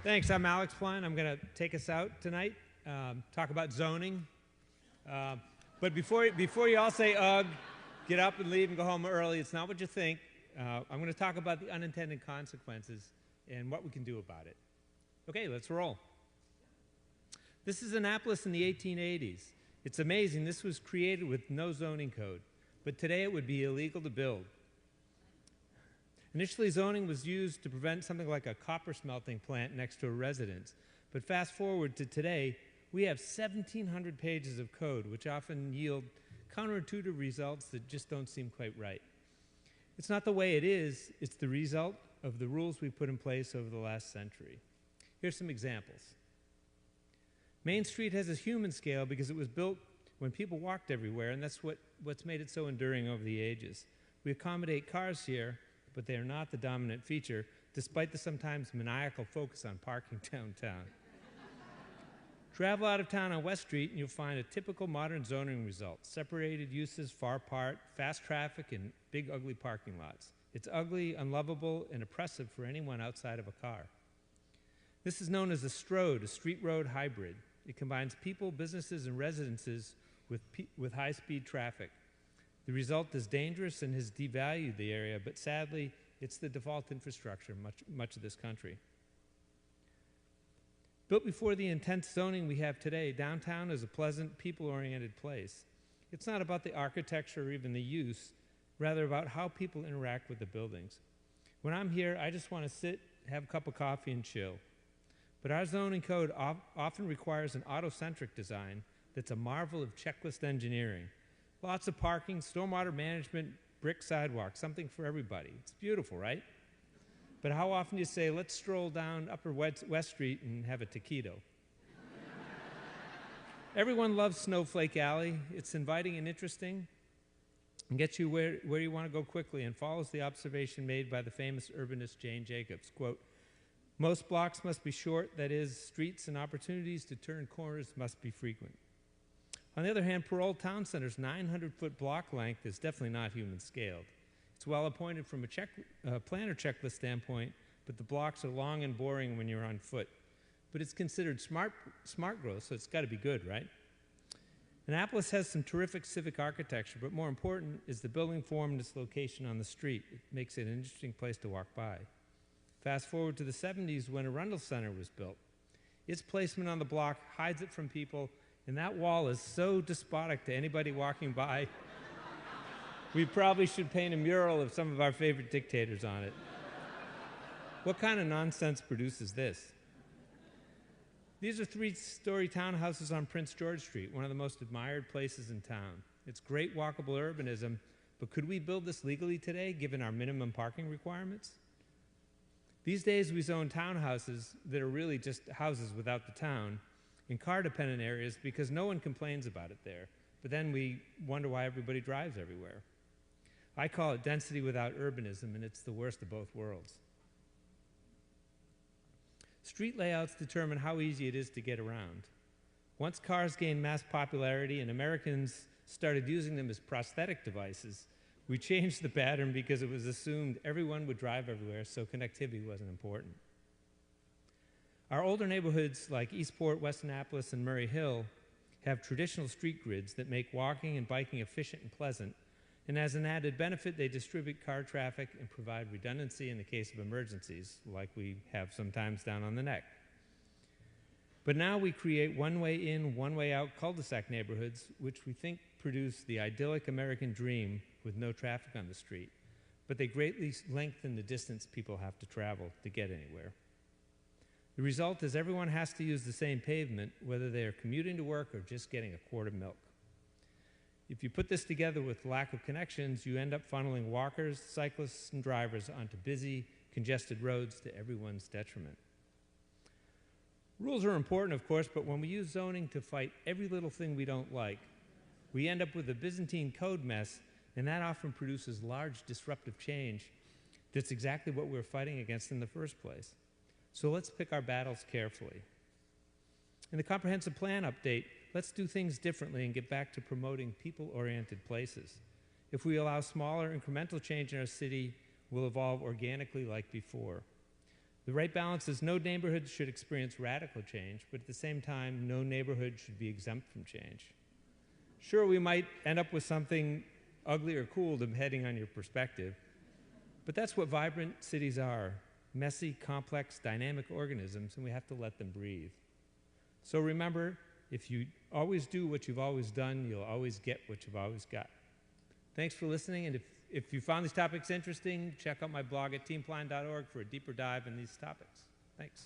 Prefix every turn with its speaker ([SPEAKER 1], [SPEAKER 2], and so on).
[SPEAKER 1] Thanks. I'm Alex Klein. I'm going to take us out tonight, talk about zoning. But before you all say, ugh, get up and leave and go home early, it's not what you think. I'm going to talk about the unintended consequences and what we can do about it. Okay, let's roll. This is Annapolis in the 1880s. It's amazing. This was created with no zoning code, but today it would be illegal to build. Initially, zoning was used to prevent something like a copper smelting plant next to a residence. But fast forward to today, we have 1,700 pages of code, which often yield counterintuitive results that just don't seem quite right. It's not the way it is, it's the result of the rules we put in place over the last century. Here's some examples. Main Street has a human scale because it was built when people walked everywhere, and that's what's made it so enduring over the ages. We accommodate cars here, but they are not the dominant feature, despite the sometimes maniacal focus on parking downtown. Travel out of town on West Street and you'll find a typical modern zoning result. Separated uses far apart, fast traffic, and big ugly parking lots. It's ugly, unlovable, and oppressive for anyone outside of a car. This is known as a strode, a street-road hybrid. It combines people, businesses, and residences with high-speed traffic. The result is dangerous and has devalued the area, but sadly, it's the default infrastructure in much of this country. Built before the intense zoning we have today, downtown is a pleasant, people-oriented place. It's not about the architecture or even the use, rather about how people interact with the buildings. When I'm here, I just want to sit, have a cup of coffee, and chill. But our zoning code often requires an auto-centric design that's a marvel of checklist engineering. Lots of parking, stormwater management, brick sidewalks, something for everybody. It's beautiful, right? But how often do you say, let's stroll down Upper West Street and have a taquito? Everyone loves Snowflake Alley. It's inviting and interesting and gets you where you want to go quickly and follows the observation made by the famous urbanist Jane Jacobs. Quote, most blocks must be short, that is, streets and opportunities to turn corners must be frequent. On the other hand, Parole Town Center's 900-foot block length is definitely not human scaled. It's well appointed from a planner checklist standpoint, but the blocks are long and boring when you're on foot. But it's considered smart growth, so it's got to be good, right? Annapolis has some terrific civic architecture, but more important is the building form and its location on the street. It makes it an interesting place to walk by. Fast forward to the 70s when Arundel Center was built. Its placement on the block hides it from people, and that wall is so despotic to anybody walking by. We probably should paint a mural of some of our favorite dictators on it. What kind of nonsense produces this? These are 3-story townhouses on Prince George Street, one of the most admired places in town. It's great walkable urbanism, but could we build this legally today, given our minimum parking requirements? These days, we zone townhouses that are really just houses without the town in car-dependent areas because no one complains about it there. But then we wonder why everybody drives everywhere. I call it density without urbanism, and it's the worst of both worlds. Street layouts determine how easy it is to get around. Once cars gained mass popularity and Americans started using them as prosthetic devices, we changed the pattern because it was assumed everyone would drive everywhere, so connectivity wasn't important. Our older neighborhoods like Eastport, West Annapolis, and Murray Hill have traditional street grids that make walking and biking efficient and pleasant, and as an added benefit, they distribute car traffic and provide redundancy in the case of emergencies, like we have sometimes down on the neck. But now we create one-way in, one-way out cul-de-sac neighborhoods, which we think produce the idyllic American dream with no traffic on the street, but they greatly lengthen the distance people have to travel to get anywhere. The result is everyone has to use the same pavement, whether they are commuting to work or just getting a quart of milk. If you put this together with lack of connections, you end up funneling walkers, cyclists, and drivers onto busy, congested roads to everyone's detriment. Rules are important, of course, but when we use zoning to fight every little thing we don't like, we end up with a Byzantine code mess, and that often produces large disruptive change that's exactly what we're fighting against in the first place. So let's pick our battles carefully. In the comprehensive plan update, let's do things differently and get back to promoting people-oriented places. If we allow smaller incremental change in our city, we'll evolve organically like before. The right balance is no neighborhood should experience radical change, but at the same time, no neighborhood should be exempt from change. Sure, we might end up with something ugly or cool depending on your perspective, but that's what vibrant cities are: messy, complex, dynamic organisms, and we have to let them breathe. So remember, if you always do what you've always done, you'll always get what you've always got. Thanks for listening, and if you found these topics interesting, check out my blog at teamplan.org for a deeper dive in these topics. Thanks.